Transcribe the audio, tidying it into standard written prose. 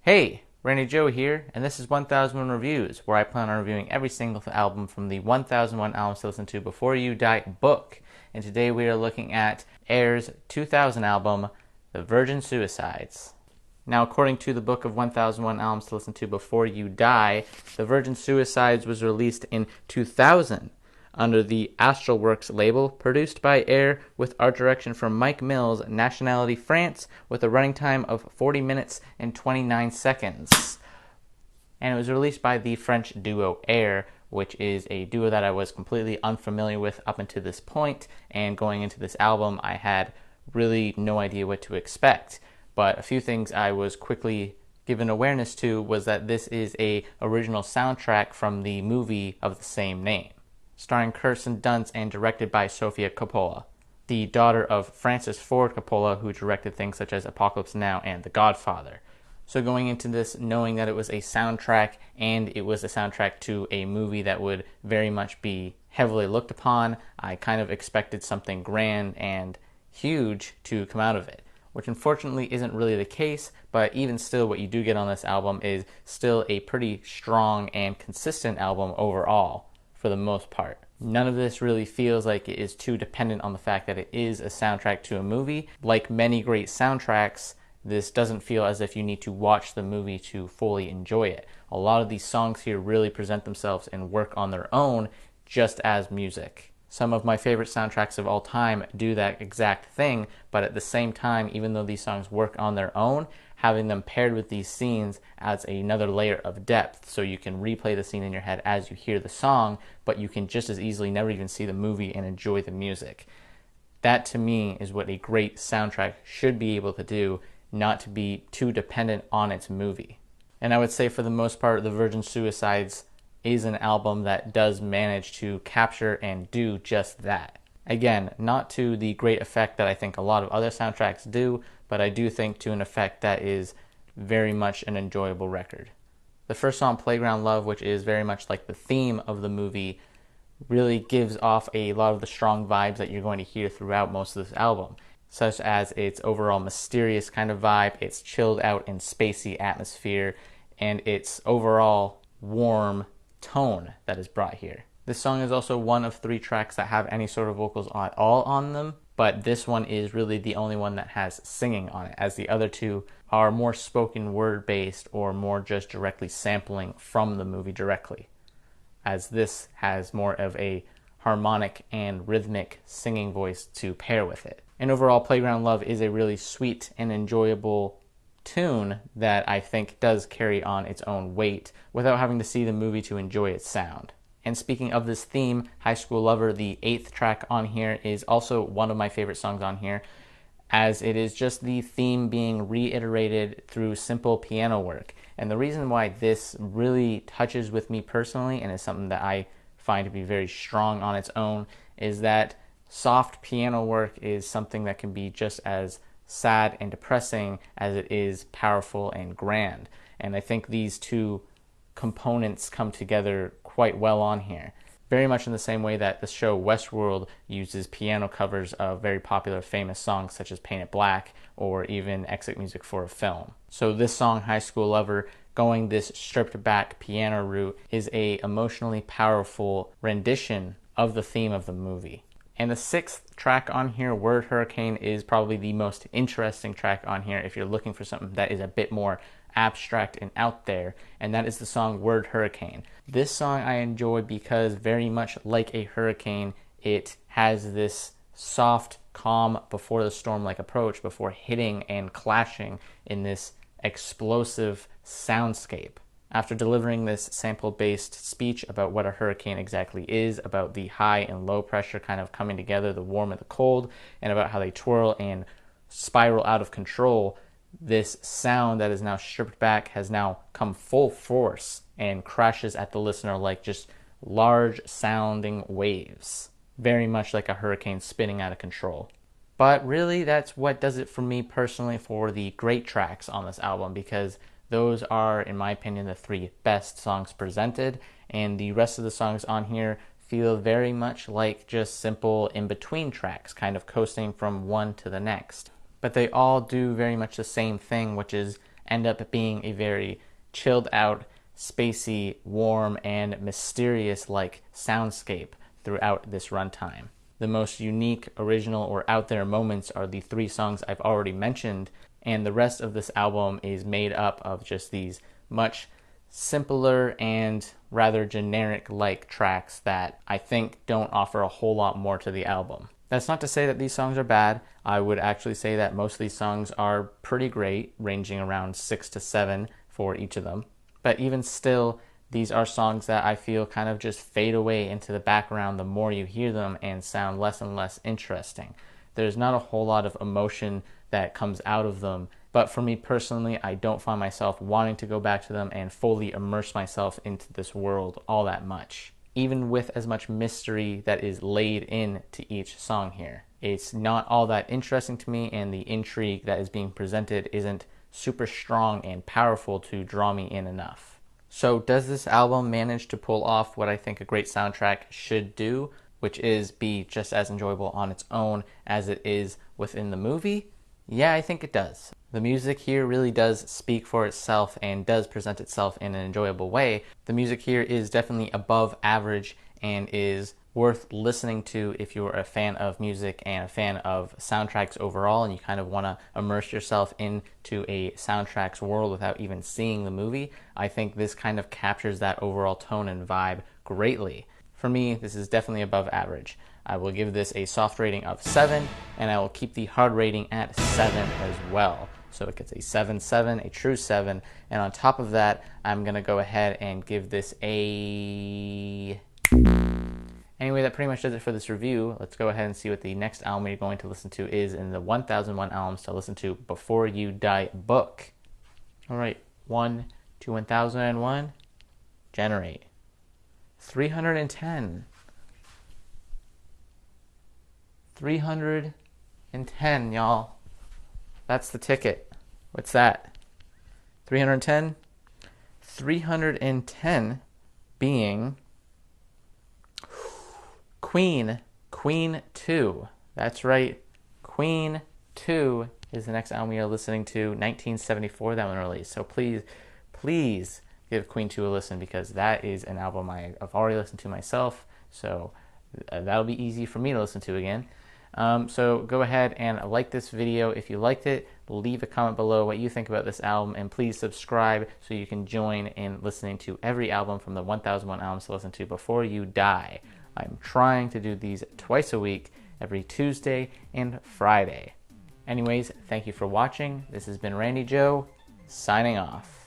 Hey, Randy Joe here, and this is 1001 Reviews, where I plan on reviewing every single album from the 1001 Albums to Listen to Before You Die book. And today we are looking at Air's 2000 album, The Virgin Suicides. Now, according to the book of 1001 Albums to Listen to Before You Die, The Virgin Suicides was released in 2000 under the Astral Works label, produced by Air with art direction from Mike Mills, nationality France, with a running time of 40 minutes and 29 seconds. And it was released by the French duo Air, which is a duo that I was completely unfamiliar with up until this point, and going into this album I had really no idea what to expect. But a few things I was quickly given awareness to was that this is a original soundtrack from the movie of the same name, starring Kirsten Dunst and directed by Sofia Coppola, the daughter of Francis Ford Coppola, who directed things such as Apocalypse Now and The Godfather. So going into this knowing that it was a soundtrack, and it was a soundtrack to a movie that would very much be heavily looked upon, I kind of expected something grand and huge to come out of it, which unfortunately isn't really the case, but even still what you do get on this album is still a pretty strong and consistent album overall, for the most part. None of this really feels like it is too dependent on the fact that it is a soundtrack to a movie. Like many great soundtracks, this doesn't feel as if you need to watch the movie to fully enjoy it. A lot of these songs here really present themselves and work on their own just as music. Some of my favorite soundtracks of all time do that exact thing, but at the same time, even though these songs work on their own, having them paired with these scenes adds another layer of depth, so you can replay the scene in your head as you hear the song, but you can just as easily never even see the movie and enjoy the music. That, to me, is what a great soundtrack should be able to do, not to be too dependent on its movie. And I would say for the most part, The Virgin Suicides is an album that does manage to capture and do just that. Again, not to the great effect that I think a lot of other soundtracks do, but I do think to an effect that is very much an enjoyable record. The first song, Playground Love, which is very much like the theme of the movie, really gives off a lot of the strong vibes that you're going to hear throughout most of this album, such as its overall mysterious kind of vibe, its chilled out and spacey atmosphere, and its overall warm tone that is brought here. This song is also one of 3 tracks that have any sort of vocals at all on them, but this one is really the only one that has singing on it, as the other 2 are more spoken word based or more just directly sampling from the movie directly, as this has more of a harmonic and rhythmic singing voice to pair with it. And overall, Playground Love is a really sweet and enjoyable tune that I think does carry on its own weight without having to see the movie to enjoy its sound. And speaking of this theme, High School Lover, the 8th track on here, is also one of my favorite songs on here, as it is just the theme being reiterated through simple piano work. And the reason why this really touches with me personally, and is something that I find to be very strong on its own, is that soft piano work is something that can be just as sad and depressing as it is powerful and grand. And I think these two components come together quite well on here. Very much in the same way that the show Westworld uses piano covers of very popular famous songs such as Paint It Black or even exit music for a film. So this song, High School Lover, going this stripped back piano route, is a emotionally powerful rendition of the theme of the movie. And the 6th track on here, Word Hurricane, is probably the most interesting track on here if you're looking for something that is a bit more abstract and out there, and that is the song Word Hurricane. This song I enjoy because, very much like a hurricane, it has this soft, calm, before the storm-like approach before hitting and clashing in this explosive soundscape. After delivering this sample-based speech about what a hurricane exactly is, about the high and low pressure kind of coming together, the warm and the cold, and about how they twirl and spiral out of control, this sound that is now stripped back has now come full force and crashes at the listener like just large sounding waves, very much like a hurricane spinning out of control. But really, that's what does it for me personally for the great tracks on this album, because those are, in my opinion, the 3 best songs presented, and the rest of the songs on here feel very much like just simple in-between tracks, kind of coasting from one to the next. But they all do very much the same thing, which is end up being a very chilled out, spacey, warm, and mysterious like soundscape throughout this runtime. The most unique, original, or out there moments are the 3 songs I've already mentioned, and the rest of this album is made up of just these much simpler and rather generic-like tracks that I think don't offer a whole lot more to the album. That's not to say that these songs are bad. I would actually say that most of these songs are pretty great, ranging around 6 to 7 for each of them. But even still, these are songs that I feel kind of just fade away into the background the more you hear them and sound less and less interesting. There's not a whole lot of emotion that comes out of them, but for me personally, I don't find myself wanting to go back to them and fully immerse myself into this world all that much, even with as much mystery that is laid into each song here. It's not all that interesting to me, and the intrigue that is being presented isn't super strong and powerful to draw me in enough. So does this album manage to pull off what I think a great soundtrack should do, which is be just as enjoyable on its own as it is within the movie? Yeah, I think it does. The music here really does speak for itself and does present itself in an enjoyable way. The music here is definitely above average and is worth listening to if you're a fan of music and a fan of soundtracks overall, and you kind of want to immerse yourself into a soundtrack's world without even seeing the movie. I think this kind of captures that overall tone and vibe greatly. For me, this is definitely above average. I will give this a soft rating of 7, and I will keep the hard rating at 7 as well. So it gets a 7/7, a true 7, and on top of that, I'm going to go ahead and give this a... Anyway, that pretty much does it for this review. Let's go ahead and see what the next album we're going to listen to is in the 1001 Albums to Listen to Before You Die book. Alright, 1 to 1001, generate. 310. 310, y'all. That's the ticket. What's that? 310? 310 being Queen 2. That's right. Queen 2 is the next album we are listening to. 1974 that one released. So please give Queen 2 a listen, because that is an album I've already listened to myself. So that'll be easy for me to listen to again. So go ahead and like this video if you liked it. Leave a comment below what you think about this album, and please subscribe so you can join in listening to every album from the 1001 Albums to Listen to Before You Die. I'm trying to do these twice a week, every Tuesday and Friday. Anyways, thank you for watching. This has been Randy Joe, signing off.